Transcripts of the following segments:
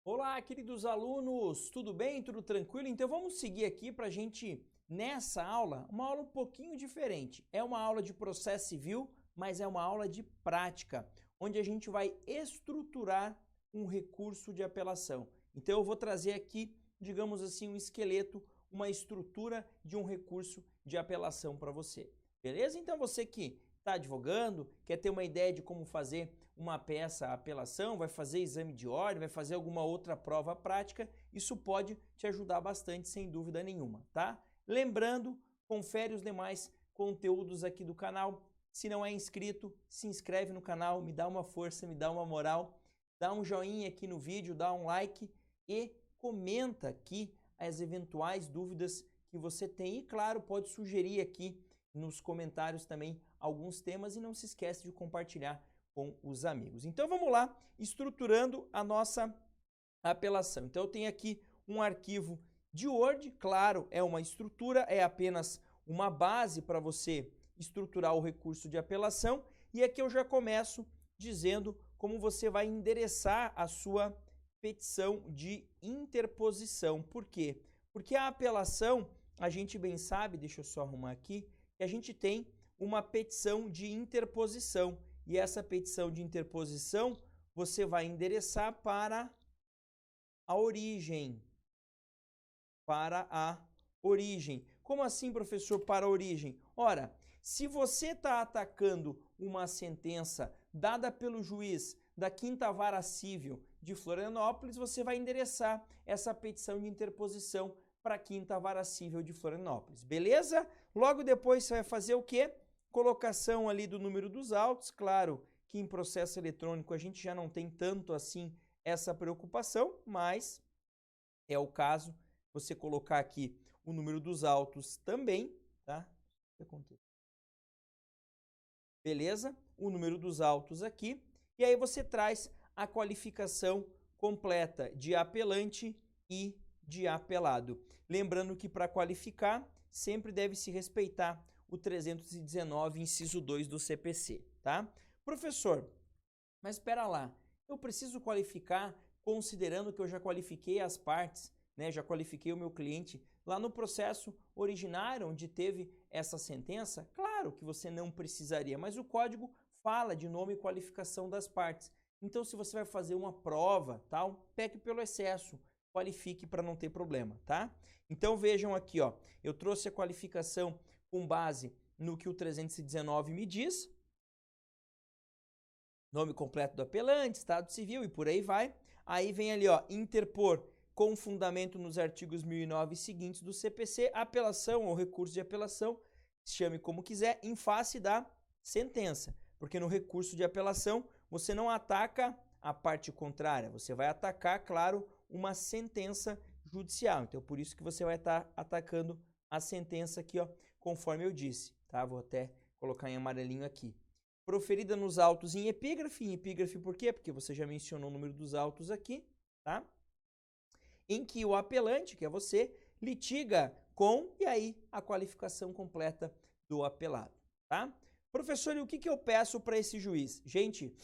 Olá, queridos alunos, tudo bem? Tudo tranquilo? Então vamos seguir aqui para a gente, nessa aula, uma aula um pouquinho diferente. É uma aula de processo civil, mas é uma aula de prática, onde a gente vai estruturar um recurso de apelação. Então eu vou trazer aqui, digamos assim, um esqueleto, uma estrutura de um recurso de apelação para você. Beleza? Então você que está advogando, quer ter uma ideia de como fazer uma peça apelação, vai fazer exame de ordem, vai fazer alguma outra prova prática, isso pode te ajudar bastante, sem dúvida nenhuma, tá? Lembrando, confere os demais conteúdos aqui do canal. Se não é inscrito, se inscreve no canal, me dá uma força, me dá uma moral, dá um joinha aqui no vídeo, dá um like e comenta aqui as eventuais dúvidas que você tem. E claro, pode sugerir aqui nos comentários também alguns temas e não se esquece de compartilhar com os amigos. Então vamos lá, estruturando a nossa apelação. Então eu tenho aqui um arquivo de Word, claro, é uma estrutura, é apenas uma base para você estruturar o recurso de apelação. E aqui eu já começo dizendo como você vai endereçar a sua petição de interposição. Por quê? Porque a apelação, a gente bem sabe, deixa eu só arrumar aqui, que a gente tem uma petição de interposição. E essa petição de interposição você vai endereçar para a origem. Para a origem. Como assim, professor, para a origem? Ora, se você está atacando uma sentença dada pelo juiz da 5ª Vara Cível de Florianópolis, você vai endereçar essa petição de interposição para a 5ª Vara Cível de Florianópolis. Beleza? Logo depois você vai fazer o quê? Colocação ali do número dos autos. Claro que em processo eletrônico a gente já não tem tanto assim essa preocupação, mas é o caso você colocar aqui o número dos autos também, tá? Beleza? O número dos autos aqui. E aí você traz a qualificação completa de apelante e de apelado. Lembrando que para qualificar, sempre deve se respeitar o 319, inciso 2 do CPC, tá? Professor, mas espera lá, eu preciso qualificar considerando que eu já qualifiquei as partes, né? Já qualifiquei o meu cliente lá no processo originário onde teve essa sentença? Claro que você não precisaria, mas o código fala de nome e qualificação das partes. Então, se você vai fazer uma prova, tal, peque pelo excesso, qualifique para não ter problema, tá? Então, vejam aqui, ó, eu trouxe a qualificação com base no que o 319 me diz. Nome completo do apelante, estado civil e por aí vai. Aí vem ali, ó, interpor com fundamento nos artigos 1009 e seguintes do CPC, apelação ou recurso de apelação, chame como quiser, em face da sentença. Porque no recurso de apelação, você não ataca a parte contrária, você vai atacar, claro, uma sentença judicial. Então, por isso que você vai estar atacando a sentença aqui, ó, conforme eu disse, tá? Vou até colocar em amarelinho aqui. Proferida nos autos em epígrafe por quê? Porque você já mencionou o número dos autos aqui, tá? Em que o apelante, que é você, litiga com, e aí a qualificação completa do apelado, tá? Professor, e o que eu peço para esse juiz? Gente,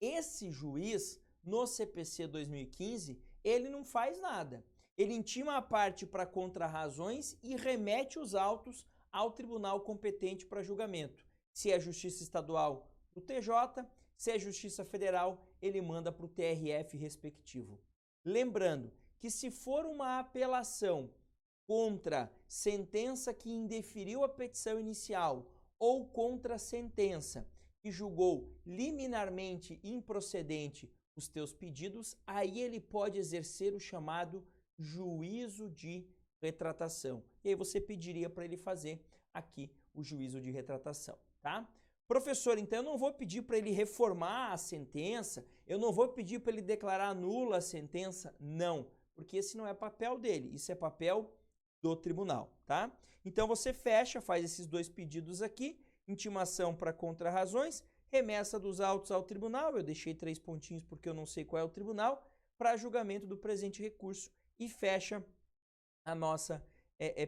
esse juiz, no CPC 2015, ele não faz nada. Ele intima a parte para contrarrazões e remete os autos ao tribunal competente para julgamento. Se é Justiça Estadual, para o TJ, se é Justiça Federal, ele manda para o TRF respectivo. Lembrando que se for uma apelação contra sentença que indeferiu a petição inicial ou contra sentença que julgou liminarmente improcedente os teus pedidos, aí ele pode exercer o chamado juízo de retratação. E aí você pediria para ele fazer aqui o juízo de retratação, tá? Professor, então eu não vou pedir para ele reformar a sentença, eu não vou pedir para ele declarar nula a sentença, não, porque esse não é papel dele, isso é papel do tribunal, tá? Então você fecha, faz esses dois pedidos aqui, intimação para contrarrazões, remessa dos autos ao tribunal, eu deixei 3 pontinhos porque eu não sei qual é o tribunal, para julgamento do presente recurso e fecha a nossa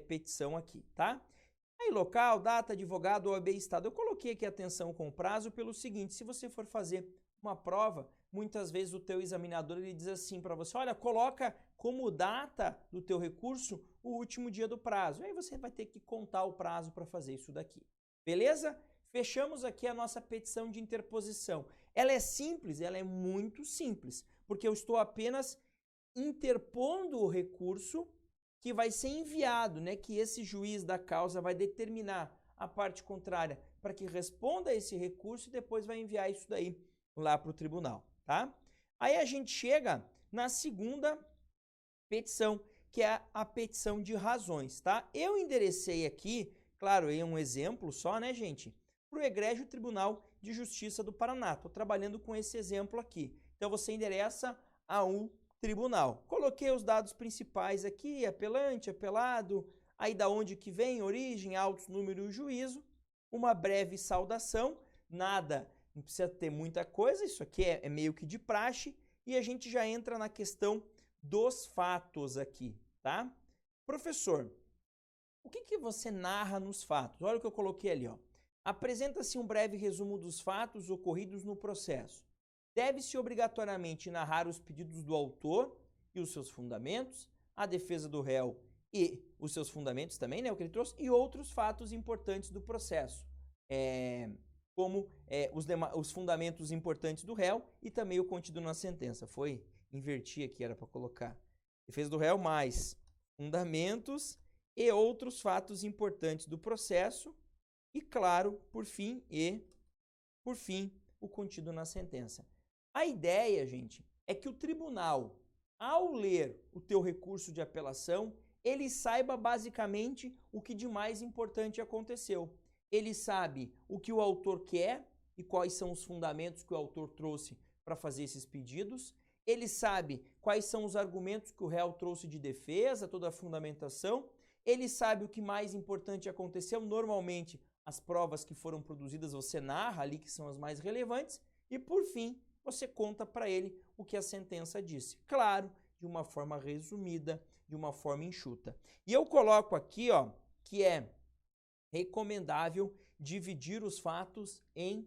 petição aqui, tá? Aí local, data, advogado, OAB, estado. Eu coloquei aqui atenção com prazo pelo seguinte, se você for fazer uma prova muitas vezes o teu examinador ele diz assim para você, olha, coloca como data do teu recurso o último dia do prazo. E aí você vai ter que contar o prazo para fazer isso daqui. Beleza? Fechamos aqui a nossa petição de interposição. Ela é simples, ela é muito simples, porque eu estou apenas interpondo o recurso que vai ser enviado, né? Que esse juiz da causa vai determinar a parte contrária para que responda a esse recurso e depois vai enviar isso daí lá para o tribunal, tá? Aí a gente chega na segunda petição, que é a petição de razões, tá? Eu enderecei aqui, claro, é um exemplo só, né, gente? Para o Egrégio Tribunal de Justiça do Paraná. Estou trabalhando com esse exemplo aqui. Então você endereça a um tribunal. Coloquei os dados principais aqui, apelante, apelado, aí da onde que vem, origem, autos, número e juízo, uma breve saudação, nada, não precisa ter muita coisa, isso aqui é meio que de praxe, e a gente já entra na questão dos fatos aqui, tá? Professor, o que você narra nos fatos? Olha o que eu coloquei ali, ó. Apresenta-se um breve resumo dos fatos ocorridos no processo. Deve-se obrigatoriamente narrar os pedidos do autor e os seus fundamentos, a defesa do réu e os seus fundamentos também, né, o que ele trouxe, e outros fatos importantes do processo, como os fundamentos importantes do réu e também o contido na sentença. Inverti aqui, era para colocar. Defesa do réu mais fundamentos e outros fatos importantes do processo e, claro, por fim, o contido na sentença. A ideia, gente, é que o tribunal, ao ler o teu recurso de apelação, ele saiba basicamente o que de mais importante aconteceu. Ele sabe o que o autor quer e quais são os fundamentos que o autor trouxe para fazer esses pedidos. Ele sabe quais são os argumentos que o réu trouxe de defesa, toda a fundamentação. Ele sabe o que mais importante aconteceu. Normalmente, as provas que foram produzidas você narra ali, que são as mais relevantes. E, por fim, você conta para ele o que a sentença disse. Claro, de uma forma resumida, de uma forma enxuta. E eu coloco aqui, ó, que é recomendável dividir os fatos em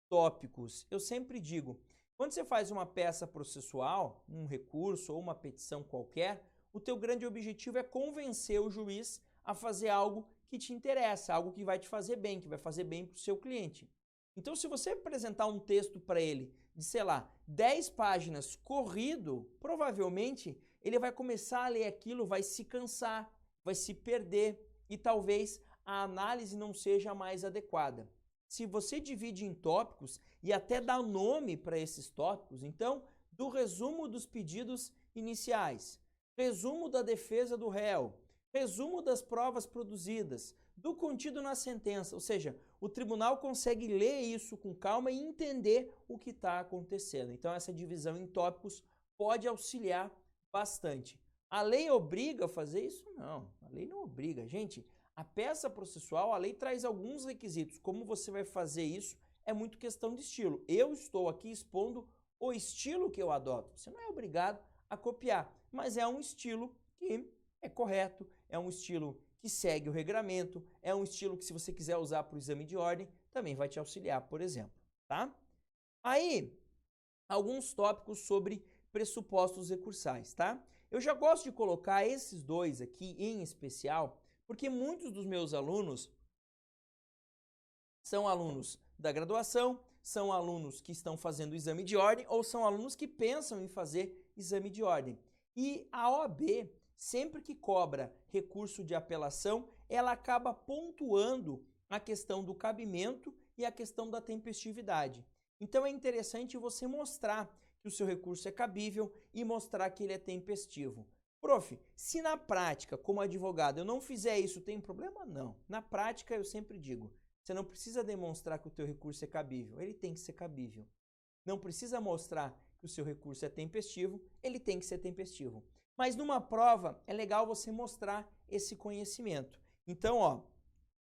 tópicos. Eu sempre digo, quando você faz uma peça processual, um recurso ou uma petição qualquer, o teu grande objetivo é convencer o juiz a fazer algo que te interessa, algo que vai te fazer bem, que vai fazer bem para o seu cliente. Então, se você apresentar um texto para ele de, sei lá, 10 páginas corrido, provavelmente ele vai começar a ler aquilo, vai se cansar, vai se perder e talvez a análise não seja a mais adequada. Se você divide em tópicos e até dá nome para esses tópicos, então, do resumo dos pedidos iniciais, resumo da defesa do réu, resumo das provas produzidas, do contido na sentença, ou seja, o tribunal consegue ler isso com calma e entender o que está acontecendo. Então, essa divisão em tópicos pode auxiliar bastante. A lei obriga a fazer isso? Não, a lei não obriga. Gente, a peça processual, a lei traz alguns requisitos. Como você vai fazer isso é muito questão de estilo. Eu estou aqui expondo o estilo que eu adoto. Você não é obrigado a copiar, mas é um estilo que é correto, é um estilo que segue o regramento, é um estilo que, se você quiser usar para o exame de ordem, também vai te auxiliar, por exemplo, tá? Aí, alguns tópicos sobre pressupostos recursais, tá? Eu já gosto de colocar esses dois aqui em especial, porque muitos dos meus alunos são alunos da graduação, são alunos que estão fazendo o exame de ordem ou são alunos que pensam em fazer exame de ordem. E a OAB, sempre que cobra recurso de apelação, ela acaba pontuando a questão do cabimento e a questão da tempestividade. Então é interessante você mostrar que o seu recurso é cabível e mostrar que ele é tempestivo. Prof, se na prática, como advogado, eu não fizer isso, tem problema? Não. Na prática, eu sempre digo, você não precisa demonstrar que o teu recurso é cabível, ele tem que ser cabível. Não precisa mostrar que o seu recurso é tempestivo, ele tem que ser tempestivo. Mas numa prova, é legal você mostrar esse conhecimento. Então, ó,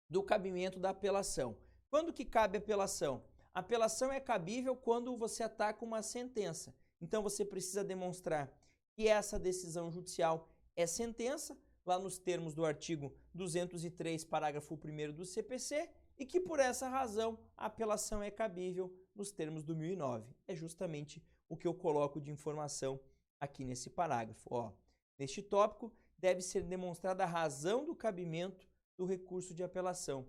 do cabimento da apelação. Quando que cabe a apelação? A apelação é cabível quando você ataca uma sentença. Então, você precisa demonstrar que essa decisão judicial é sentença, lá nos termos do artigo 203, parágrafo 1º do CPC, e que por essa razão a apelação é cabível nos termos do 1009. É justamente o que eu coloco de informação aqui nesse parágrafo. Ó, neste tópico, deve ser demonstrada a razão do cabimento do recurso de apelação.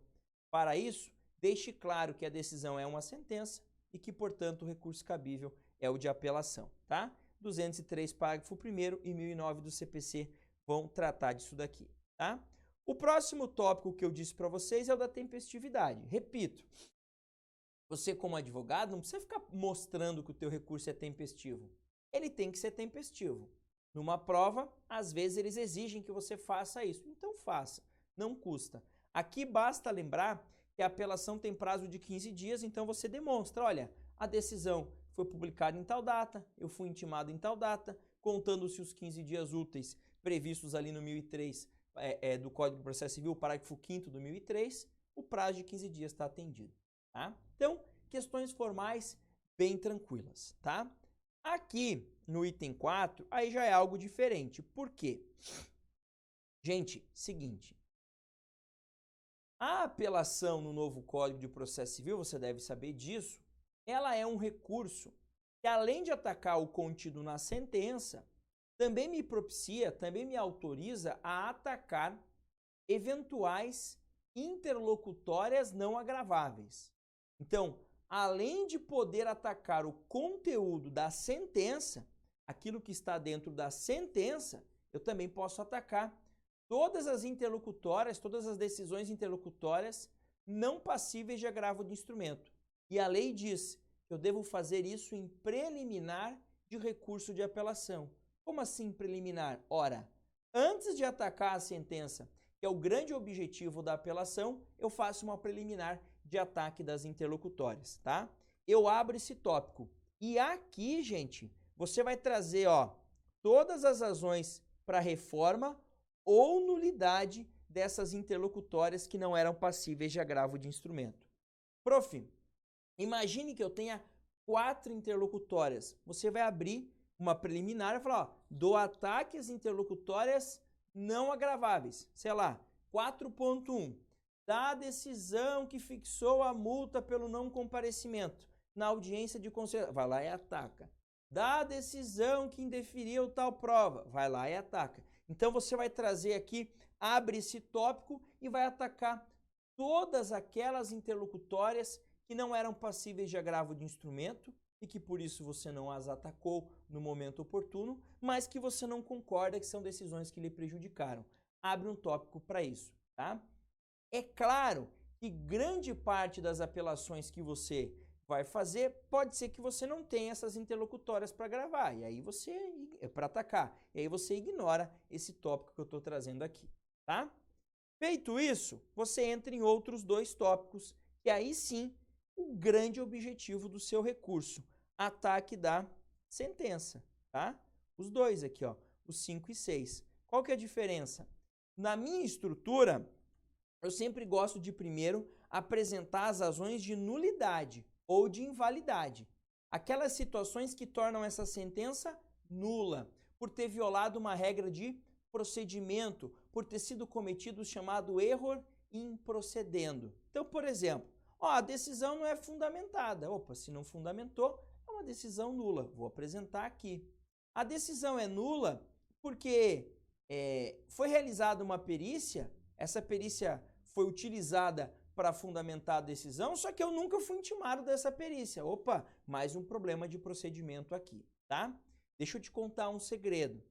Para isso, deixe claro que a decisão é uma sentença e que, portanto, o recurso cabível é o de apelação, tá? 203, parágrafo 1º e 1009 do CPC vão tratar disso daqui, tá? O próximo tópico que eu disse para vocês é o da tempestividade. Repito, você como advogado não precisa ficar mostrando que o teu recurso é tempestivo. Ele tem que ser tempestivo. Numa prova, às vezes eles exigem que você faça isso. Então faça, não custa. Aqui basta lembrar que a apelação tem prazo de 15 dias, então você demonstra, olha, a decisão foi publicada em tal data, eu fui intimado em tal data, contando-se os 15 dias úteis previstos ali no 1003 do Código de Processo Civil, parágrafo 5º do 1003, o prazo de 15 dias está atendido, tá? Então, questões formais bem tranquilas, tá? Aqui no item 4, aí já é algo diferente. Por quê? Gente, seguinte, a apelação no novo Código de Processo Civil, você deve saber disso, ela é um recurso que, além de atacar o contido na sentença, também me propicia, também me autoriza a atacar eventuais interlocutórias não agraváveis. Então, além de poder atacar o conteúdo da sentença, aquilo que está dentro da sentença, eu também posso atacar todas as interlocutórias, todas as decisões interlocutórias não passíveis de agravo de instrumento. E a lei diz que eu devo fazer isso em preliminar de recurso de apelação. Como assim preliminar? Ora, antes de atacar a sentença, que é o grande objetivo da apelação, eu faço uma preliminar de ataque das interlocutórias, tá? Eu abro esse tópico. E aqui, gente, você vai trazer, ó, todas as razões para reforma ou nulidade dessas interlocutórias que não eram passíveis de agravo de instrumento. Prof, imagine que eu tenha 4 interlocutórias. Você vai abrir uma preliminar e falar, ó, do ataque às interlocutórias não agraváveis. Sei lá, 4.1. Da decisão que fixou a multa pelo não comparecimento na audiência de conciliação. Vai lá e ataca. Da decisão que indeferiu tal prova. Vai lá e ataca. Então você vai trazer aqui, abre esse tópico e vai atacar todas aquelas interlocutórias que não eram passíveis de agravo de instrumento e que por isso você não as atacou no momento oportuno, mas que você não concorda que são decisões que lhe prejudicaram. Abre um tópico para isso, tá? É claro que grande parte das apelações que você vai fazer, pode ser que você não tenha essas interlocutórias para gravar, e aí você, para atacar, e aí você ignora esse tópico que eu estou trazendo aqui, tá? Feito isso, você entra em outros 2 tópicos, que aí sim, o grande objetivo do seu recurso, ataque da sentença, tá? Os 2 aqui, ó, os 5 e 6. Qual que é a diferença? Na minha estrutura, eu sempre gosto de primeiro apresentar as razões de nulidade ou de invalidade. Aquelas situações que tornam essa sentença nula, por ter violado uma regra de procedimento, por ter sido cometido o chamado erro in procedendo. Então, por exemplo, ó, a decisão não é fundamentada. Opa, se não fundamentou, é uma decisão nula. Vou apresentar aqui. A decisão é nula porque foi realizada uma perícia, essa perícia foi utilizada para fundamentar a decisão, só que eu nunca fui intimado dessa perícia. Opa, mais um problema de procedimento aqui, tá? Deixa eu te contar um segredo.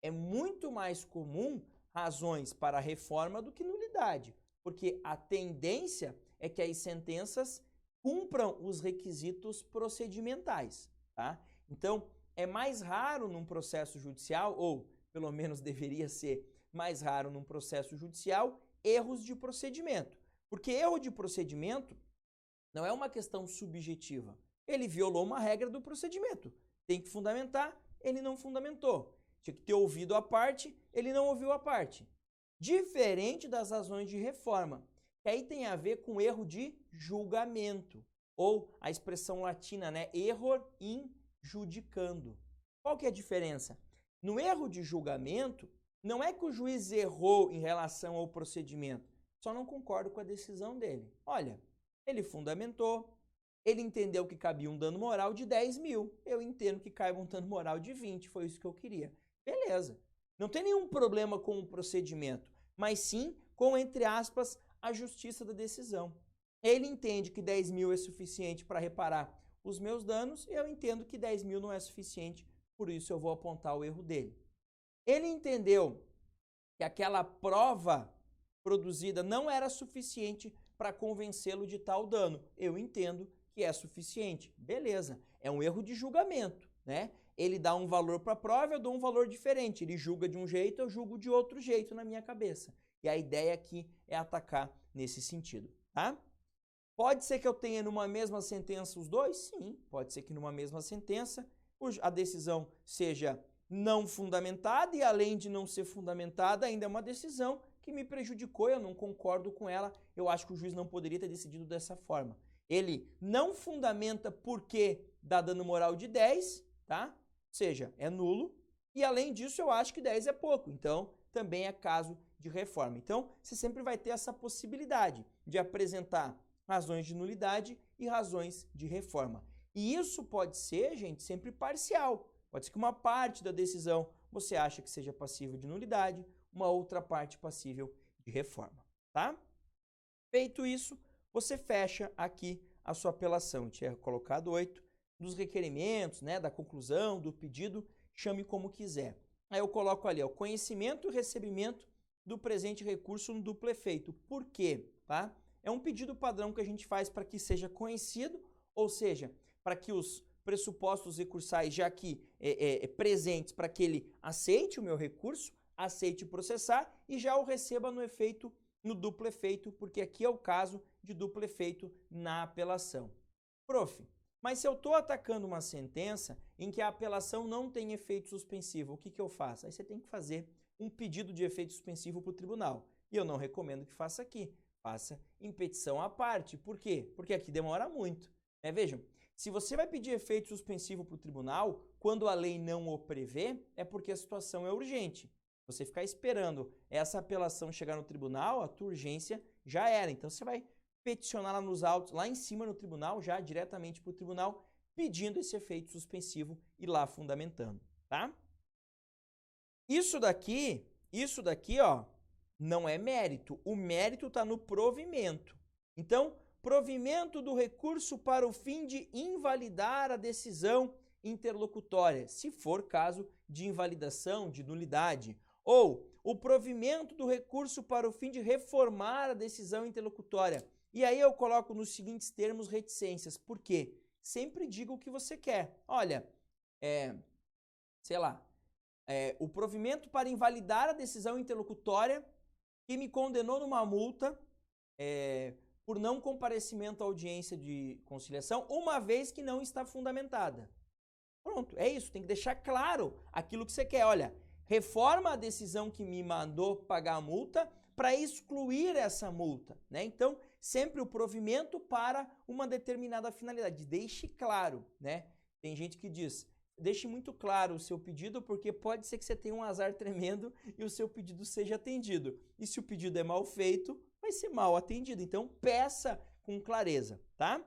É muito mais comum razões para reforma do que nulidade, porque a tendência é que as sentenças cumpram os requisitos procedimentais, tá? Então, é mais raro num processo judicial, ou pelo menos deveria ser mais raro num processo judicial, erros de procedimento. Porque erro de procedimento não é uma questão subjetiva. Ele violou uma regra do procedimento. Tem que fundamentar, ele não fundamentou. Tinha que ter ouvido a parte, ele não ouviu a parte. Diferente das razões de reforma, que aí tem a ver com erro de julgamento, ou a expressão latina, né? Error in judicando. Qual que é a diferença? No erro de julgamento, não é que o juiz errou em relação ao procedimento, só não concordo com a decisão dele. Olha, ele fundamentou, Ele entendeu que cabia um dano moral de 10 mil. Eu entendo que caiba um dano moral de 20. Foi isso que eu queria. Beleza. Não tem nenhum problema com o procedimento, mas sim com, entre aspas, a justiça da decisão. Ele entende que 10 mil é suficiente para reparar os meus danos, e eu entendo que 10 mil não é suficiente, por isso eu vou apontar o erro dele. Ele entendeu que aquela prova produzida não era suficiente para convencê-lo de tal dano. Eu entendo que é suficiente. Beleza, é um erro de julgamento, né? Ele dá um valor para a prova, eu dou um valor diferente. Ele julga de um jeito, eu julgo de outro jeito na minha cabeça. E a ideia aqui é atacar nesse sentido, tá? Pode ser que eu tenha numa mesma sentença os dois? Sim, pode ser que numa mesma sentença a decisão seja não fundamentada e, além de não ser fundamentada, ainda é uma decisão que me prejudicou, eu não concordo com ela, eu acho que o juiz não poderia ter decidido dessa forma. Ele não fundamenta porque dá dano moral de 10, tá? Ou seja, é nulo, e além disso eu acho que 10 é pouco, então também é caso de reforma. Então, você sempre vai ter essa possibilidade de apresentar razões de nulidade e razões de reforma. E isso pode ser, gente, sempre parcial. Pode ser que uma parte da decisão você acha que seja passível de nulidade, uma outra parte passível de reforma, tá? Feito isso, você fecha aqui a sua apelação. Eu tinha colocado 8 dos requerimentos, né, da conclusão, do pedido, chame como quiser. Aí eu coloco ali, o conhecimento e recebimento do presente recurso no duplo efeito. Por quê? Tá? É um pedido padrão que a gente faz para que seja conhecido, ou seja, para que os pressupostos recursais já aqui presentes, para que ele aceite o meu recurso, aceite processar e já o receba no efeito, no duplo efeito, porque aqui é o caso de duplo efeito na apelação. Prof, mas se eu estou atacando uma sentença em que a apelação não tem efeito suspensivo, o que eu faço? Aí você tem que fazer um pedido de efeito suspensivo para o tribunal. E eu não recomendo que faça aqui. Faça em petição à parte. Por quê? Porque aqui demora muito. Vejam, se você vai pedir efeito suspensivo para o tribunal, quando a lei não o prevê, é porque a situação é urgente. Você ficar esperando essa apelação chegar no tribunal, a tua urgência já era. Então você vai peticionar lá nos autos, lá em cima no tribunal, já diretamente para o tribunal, pedindo esse efeito suspensivo e lá fundamentando, tá? Isso daqui, ó, não é mérito. O mérito está no provimento. Então, provimento do recurso para o fim de invalidar a decisão interlocutória, se for caso de invalidação, de nulidade. Ou o provimento do recurso para o fim de reformar a decisão interlocutória. E aí eu coloco nos seguintes termos reticências. Por quê? Sempre diga o que você quer. Olha, sei lá, o provimento para invalidar a decisão interlocutória que me condenou numa multa por não comparecimento à audiência de conciliação, uma vez que não está fundamentada. Pronto, é isso. Tem que deixar claro aquilo que você quer. Olha, reforma a decisão que me mandou pagar a multa para excluir essa multa, né? Então, sempre o provimento para uma determinada finalidade. Deixe claro, né? Tem gente que diz, deixe muito claro o seu pedido, porque pode ser que você tenha um azar tremendo e o seu pedido seja atendido. E se o pedido é mal feito, vai ser mal atendido. Então, peça com clareza, tá?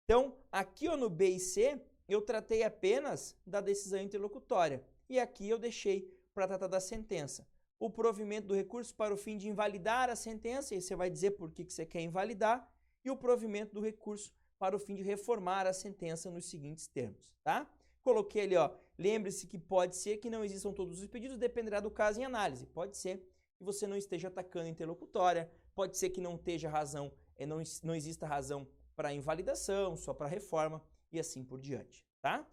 Então, aqui no B e C, eu tratei apenas da decisão interlocutória. E aqui eu deixei para tratar da sentença. O provimento do recurso para o fim de invalidar a sentença, e você vai dizer por que você quer invalidar, e o provimento do recurso para o fim de reformar a sentença nos seguintes termos, tá? Coloquei ali, ó, lembre-se que pode ser que não existam todos os pedidos, dependerá do caso em análise. Pode ser que você não esteja atacando a interlocutória, pode ser que não esteja razão, não exista razão para invalidação, só para reforma e assim por diante, tá?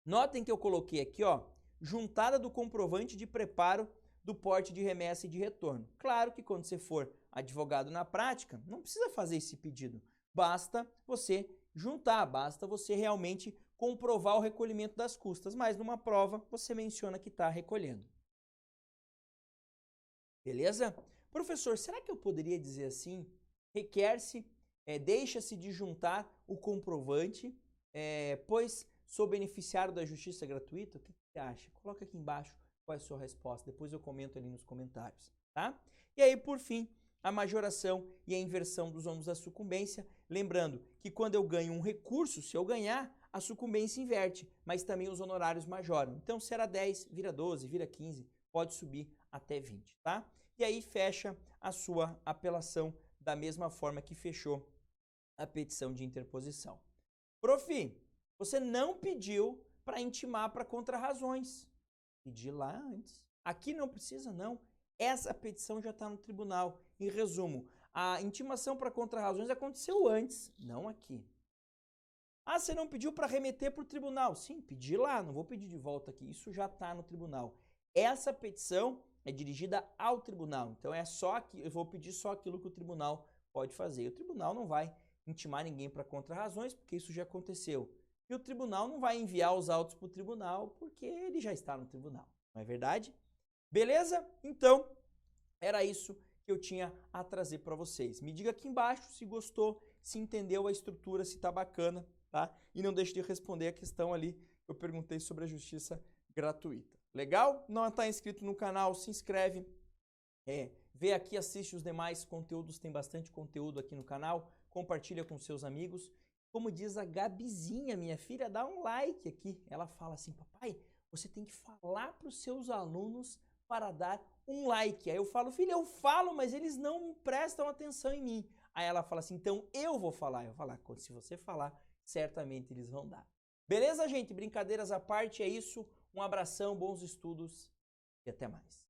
Notem que eu coloquei aqui, ó, juntada do comprovante de preparo do porte de remessa e de retorno. Claro que quando você for advogado na prática, não precisa fazer esse pedido. Basta você juntar, basta você realmente comprovar o recolhimento das custas, mas numa prova você menciona que está recolhendo. Beleza? Professor, será que eu poderia dizer assim? Requer-se, deixa-se de juntar o comprovante, pois sou beneficiário da justiça gratuita? O que você acha? Coloca aqui embaixo qual é a sua resposta, depois eu comento ali nos comentários, tá? E aí, por fim, a majoração e a inversão dos ônus da sucumbência. Lembrando que quando eu ganho um recurso, se eu ganhar, a sucumbência inverte, mas também os honorários majoram. Então, se era 10, vira 12, vira 15, pode subir até 20, tá? E aí fecha a sua apelação da mesma forma que fechou a petição de interposição. Prof, você não pediu para intimar para contrarrazões. Pedi lá antes. Aqui não precisa, não. Essa petição já está no tribunal. Em resumo, a intimação para contrarrazões aconteceu antes, não aqui. Ah, você não pediu para remeter para o tribunal? Sim, pedi lá, não vou pedir de volta aqui. Isso já está no tribunal. Essa petição é dirigida ao tribunal. Então é só aqui, eu vou pedir só aquilo que o tribunal pode fazer. O tribunal não vai intimar ninguém para contrarrazões, porque isso já aconteceu. E o tribunal não vai enviar os autos para o tribunal, porque ele já está no tribunal. Não é verdade? Beleza? Então, era isso que eu tinha a trazer para vocês. Me diga aqui embaixo se gostou, se entendeu a estrutura, se tá bacana, tá? E não deixe de responder a questão ali que eu perguntei sobre a justiça gratuita. Legal? Não está inscrito no canal, se inscreve. Vê aqui, assiste os demais conteúdos, tem bastante conteúdo aqui no canal. Compartilha com seus amigos. Como diz a Gabizinha, minha filha, dá um like aqui. Ela fala assim, papai, você tem que falar para os seus alunos para dar um like. Aí eu falo, filha, eu falo, mas eles não prestam atenção em mim. Aí ela fala assim, então eu vou falar. Eu vou falar, se você falar, certamente eles vão dar. Beleza, gente? Brincadeiras à parte, é isso. Um abração, bons estudos e até mais.